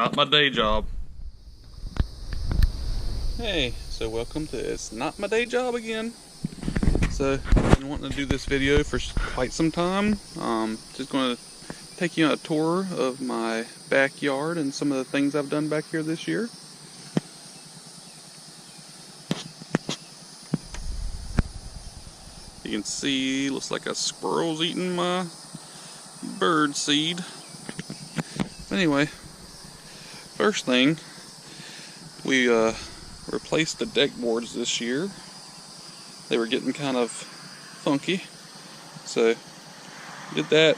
Not my day job. Hey, so welcome to It's Not My Day Job again. So, I've been wanting to do this video for quite some time. Just going to take you on a tour of my backyard and some of the things I've done back here this year. You can see, looks like a squirrel's eating my bird seed. Anyway, first thing, we replaced the deck boards this year. They were getting kind of funky, so did that.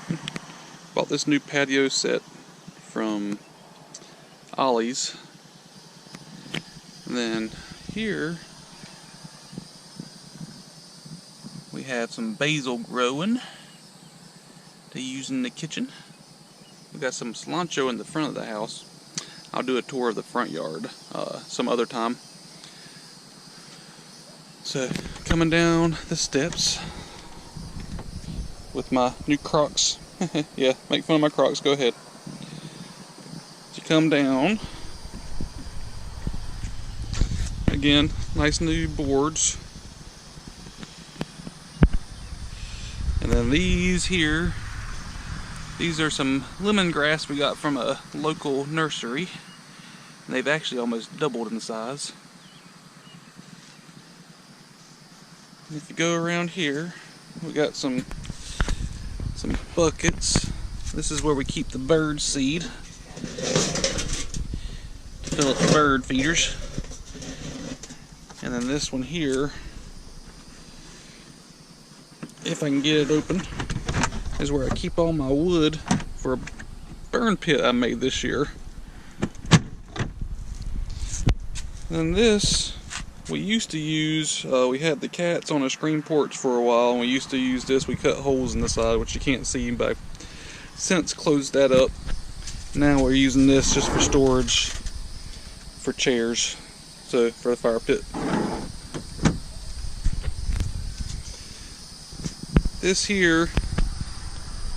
Bought this new patio set from Ollie's. And then here we have some basil growing to use in the kitchen. We got some cilantro in the front of the house. I'll do a tour of the front yard some other time. So, coming down the steps with my new Crocs. Yeah, make fun of my Crocs, go ahead. You come down. Again, nice new boards. And then these here, these are some lemongrass we got from a local nursery. And they've actually almost doubled in size. And if you go around here, we got some buckets. This is where we keep the bird seed to fill up the bird feeders. And then this one here, if I can get it open, is where I keep all my wood for a burn pit I made this year. And this, we used to use, we had the cats on a screen porch for a while, and we used to use this. We cut holes in the side, which you can't see, but I've since closed that up. Now we're using this just for storage for chairs, so for the fire pit. This here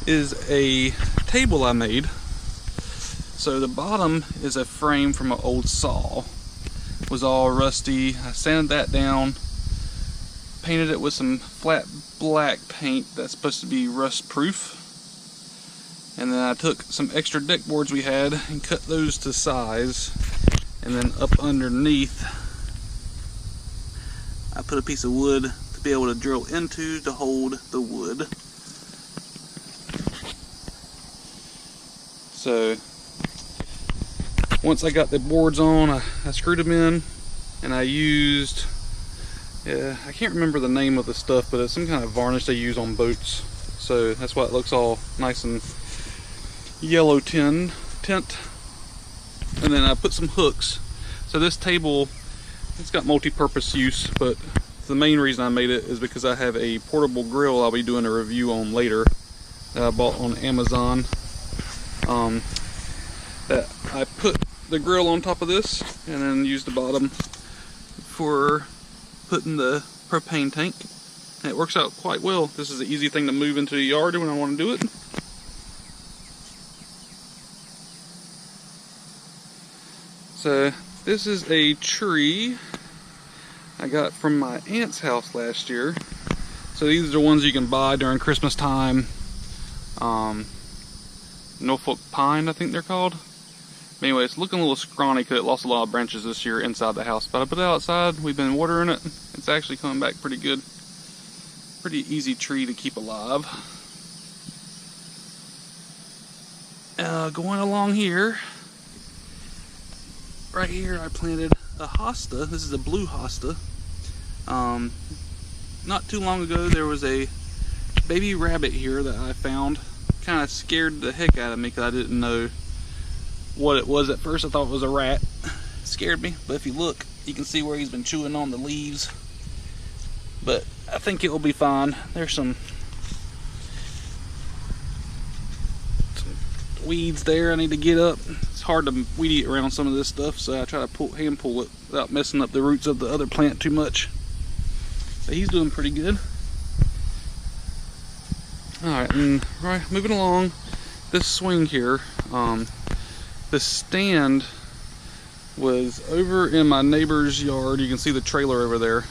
is a table I made. So the bottom is a frame from an old saw. It was all rusty. I sanded that down, painted it with some flat black paint that's supposed to be rust proof. And then I took some extra deck boards we had and cut those to size. And then up underneath, I put a piece of wood to be able to drill into to hold the wood. So once I got the boards on, I screwed them in, and I used, I can't remember the name of the stuff, but it's some kind of varnish they use on boats. So that's why it looks all nice and yellow tint. And then I put some hooks. So this table, it's got multi-purpose use, but the main reason I made it is because I have a portable grill I'll be doing a review on later that I bought on Amazon. That I put the grill on top of this and then use the bottom for putting the propane tank. And it works out quite well. This is an easy thing to move into the yard when I want to do it. So this is a tree I got from my aunt's house last year. So these are the ones you can buy during Christmas time. Norfolk pine, I think they're called. Anyway, it's looking a little scrawny because it lost a lot of branches this year inside the house. But I put it outside, we've been watering it. It's actually coming back pretty good. Pretty easy tree to keep alive. Going along here, right here I planted a hosta. This is a blue hosta. Not too long ago there was a baby rabbit here that I found. Kind of scared the heck out of me because I didn't know what it was at first. I thought it was a rat. It scared me, but if you look, you can see where he's been chewing on the leaves. But I think it will be fine. There's some weeds there I need to get up. It's hard to weed eat around some of this stuff, so I try to hand pull it without messing up the roots of the other plant too much. But he's doing pretty good. Alright, and right, moving along, this swing here, the stand was over in my neighbor's yard. You can see the trailer over there.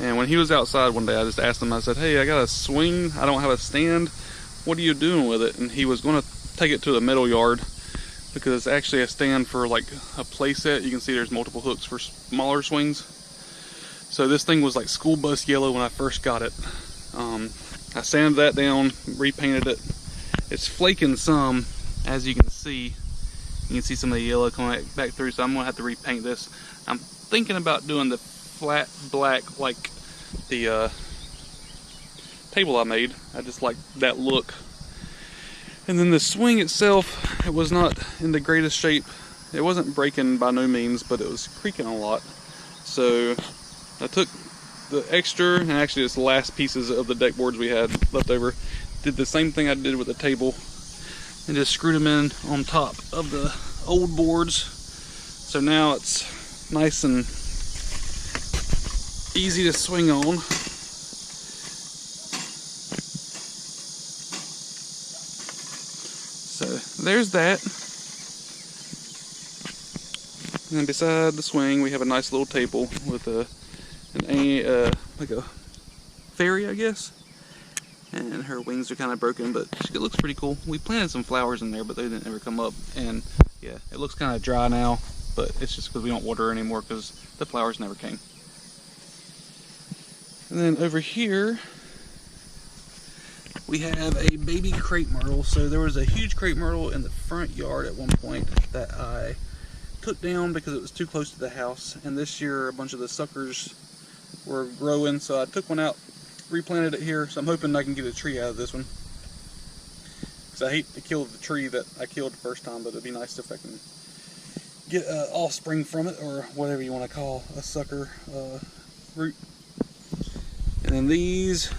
And when he was outside one day, I just asked him, I said, hey, I got a swing, I don't have a stand. What are you doing with it? And he was gonna take it to the metal yard because it's actually a stand for like a play set. You can see there's multiple hooks for smaller swings. So this thing was like school bus yellow when I first got it. I sanded that down, repainted it. It's flaking some, as you can see. You can see some of the yellow coming back through, so I'm gonna have to repaint this. I'm thinking about doing the flat black like the table I made. I just like that look. And then the swing itself, it was not in the greatest shape. It wasn't breaking by no means, but it was creaking a lot. So I took the extra, and actually it's the last pieces of the deck boards we had left over, did the same thing I did with the table, and just screwed them in on top of the old boards. So now it's nice and easy to swing on. So there's that. And then beside the swing, we have a nice little table with like a fairy, I guess. And her wings are kind of broken, but it looks pretty cool. We planted some flowers in there, but they didn't ever come up. And yeah, it looks kind of dry now, but it's just because we don't water anymore because the flowers never came. And then over here, we have a baby crepe myrtle. So there was a huge crepe myrtle in the front yard at one point that I took down because it was too close to the house. And this year, a bunch of the suckers were growing, so I took one out, replanted it here. So I'm hoping I can get a tree out of this one, because I hate to kill the tree that I killed the first time, but it'd be nice if I can get offspring from it, or whatever you want to call a sucker root. And then these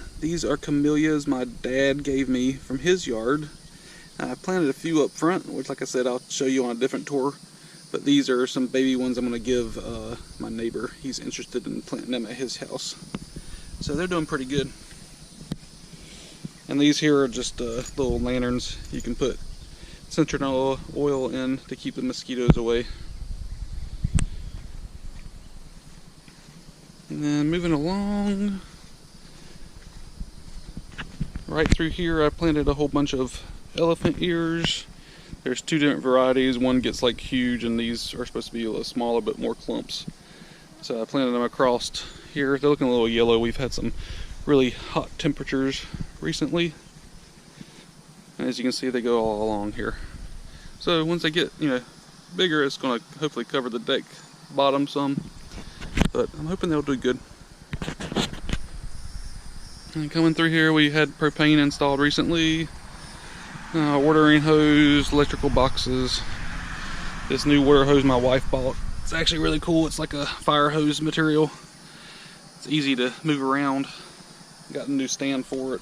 are camellias my dad gave me from his yard. I planted a few up front, which, like I said, I'll show you on a different tour. But these are some baby ones I'm going to give my neighbor. He's interested in planting them at his house. So they're doing pretty good. And these here are just little lanterns you can put citronella oil in to keep the mosquitoes away. And then moving along, right through here I planted a whole bunch of elephant ears. There's two different varieties. One gets like huge, and these are supposed to be a little smaller but more clumps. So I planted them across here. They're looking a little yellow. We've had some really hot temperatures recently. And as you can see, they go all along here. So once they get, bigger, it's going to hopefully cover the deck bottom some. But I'm hoping they'll do good. And coming through here, we had propane installed recently. Watering hose, electrical boxes. This new water hose my wife bought. It's actually really cool. It's like a fire hose material. It's easy to move around. Got a new stand for it.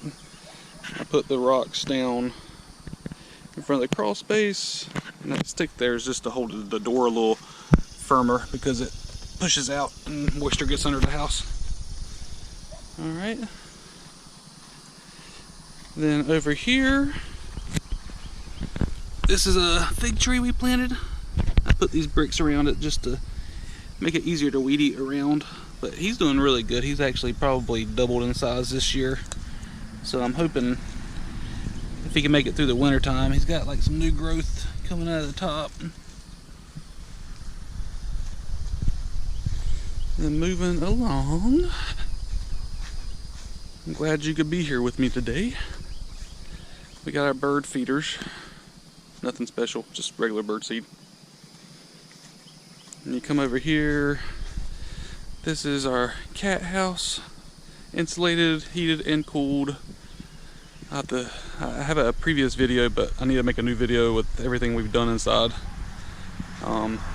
I put the rocks down in front of the crawl space, and that stick there is just to hold the door a little firmer because it pushes out and moisture gets under the house. Alright. Then over here, this is a fig tree we planted. I put these bricks around it just to make it easier to weed eat around. But he's doing really good. He's actually probably doubled in size this year. So I'm hoping if he can make it through the winter time. He's got like some new growth coming out of the top. And moving along, I'm glad you could be here with me today. We got our bird feeders. Nothing special, just regular bird seed. And you come over here. This is our cat house. Insulated, heated, and cooled. I have a previous video, but I need to make a new video with everything we've done inside.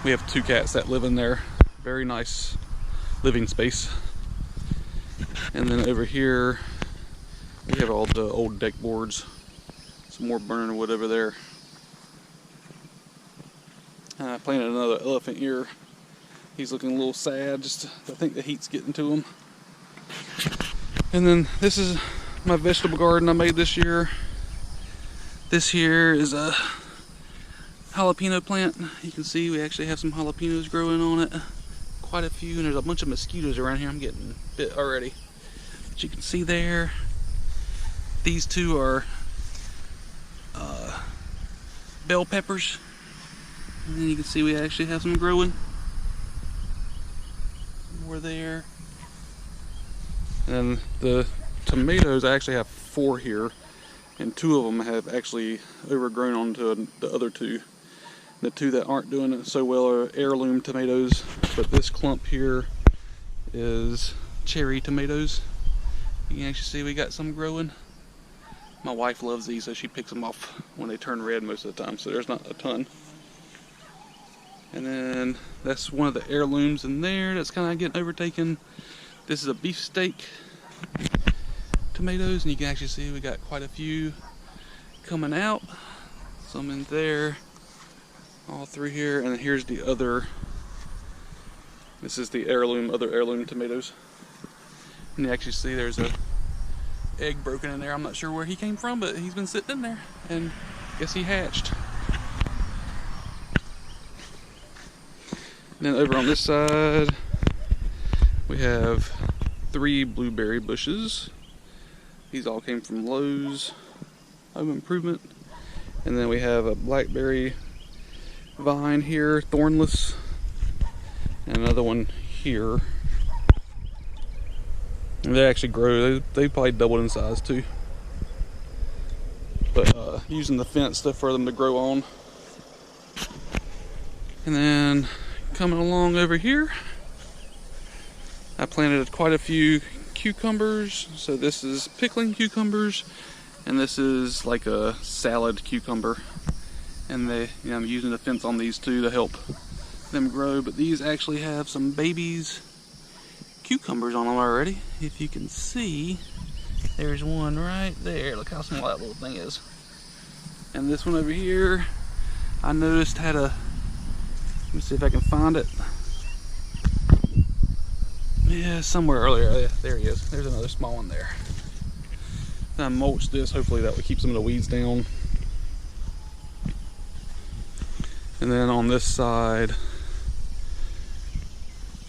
We have 2 cats that live in there. Very nice living space. And then over here, we have all the old deck boards. Some more burning wood over there. I planted another elephant ear. He's looking a little sad, just I think the heat's getting to him. And then this is my vegetable garden I made this year. This here is a jalapeno plant. You can see we actually have some jalapenos growing on it. Quite a few, and there's a bunch of mosquitoes around here. I'm getting bit already. But you can see there, these two are bell peppers. And then you can see we actually have some growing. More there. And the tomatoes, I actually have 4 here, and 2 of them have actually overgrown onto the other 2. The 2 that aren't doing it so well are heirloom tomatoes, but this clump here is cherry tomatoes. You can actually see we got some growing. My wife loves these, so she picks them off when they turn red most of the time, so there's not a ton. And then that's one of the heirlooms in there that's kind of getting overtaken. This is a beefsteak tomatoes, and you can actually see we got quite a few coming out. Some in there, all through here, and here's the other. This is the heirloom, other heirloom tomatoes. And you actually see there's a egg broken in there. I'm not sure where he came from, but he's been sitting in there, and I guess he hatched. And then over on this side, we have 3 blueberry bushes. These all came from Lowe's Home Improvement. And then we have a blackberry vine here, thornless, and another one here. And they actually grow, they probably doubled in size too. But using the fence for them to grow on. And then coming along over here, I planted quite a few cucumbers. So this is pickling cucumbers, and this is like a salad cucumber. And I'm using the fence on these two to help them grow. But these actually have some babies cucumbers on them already. If you can see, there's one right there. Look how small that little thing is. And this one over here, I noticed had a, let me see if I can find it. Yeah, somewhere earlier. Yeah, there he is. There's another small one there. I mulched this. Hopefully that would keep some of the weeds down. And then on this side,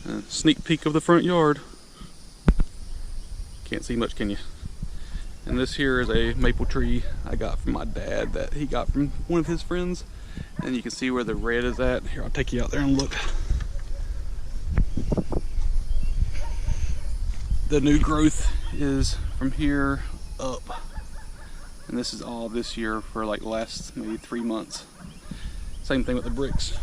a sneak peek of the front yard. Can't see much, can you? And this here is a maple tree I got from my dad that he got from one of his friends. And you can see where the red is at. Here, I'll take you out there and look. The new growth is from here up. And this is all this year for like the last maybe 3 months. Same thing with the bricks.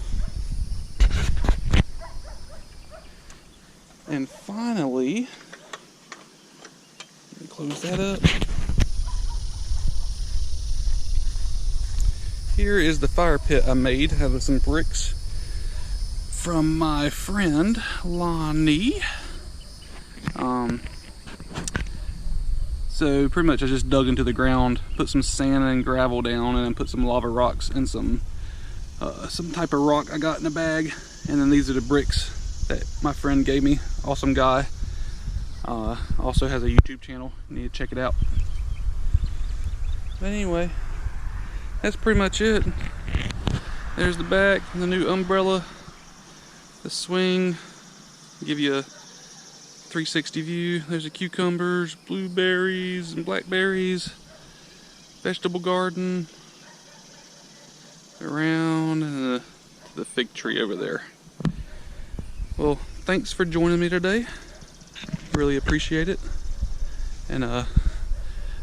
And finally, let me close that up. Here is the fire pit I made out of some bricks from my friend Lonnie. So pretty much I just dug into the ground, put some sand and gravel down, and then put some lava rocks and some type of rock I got in a bag. And then these are the bricks that my friend gave me. Awesome guy. Also has a YouTube channel. You need to check it out. But anyway, that's pretty much it. There's the back, the new umbrella, the swing, give you a 360 view. There's the cucumbers, blueberries, and blackberries, vegetable garden around, and the fig tree over there. Well, thanks for joining me today. Really appreciate it. And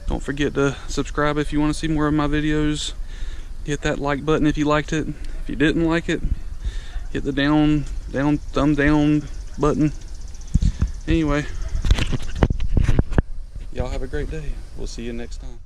don't forget to subscribe if you want to see more of my videos. Hit that like button if you liked it. If you didn't like it, hit the thumb down button. Anyway, y'all have a great day. We'll see you next time.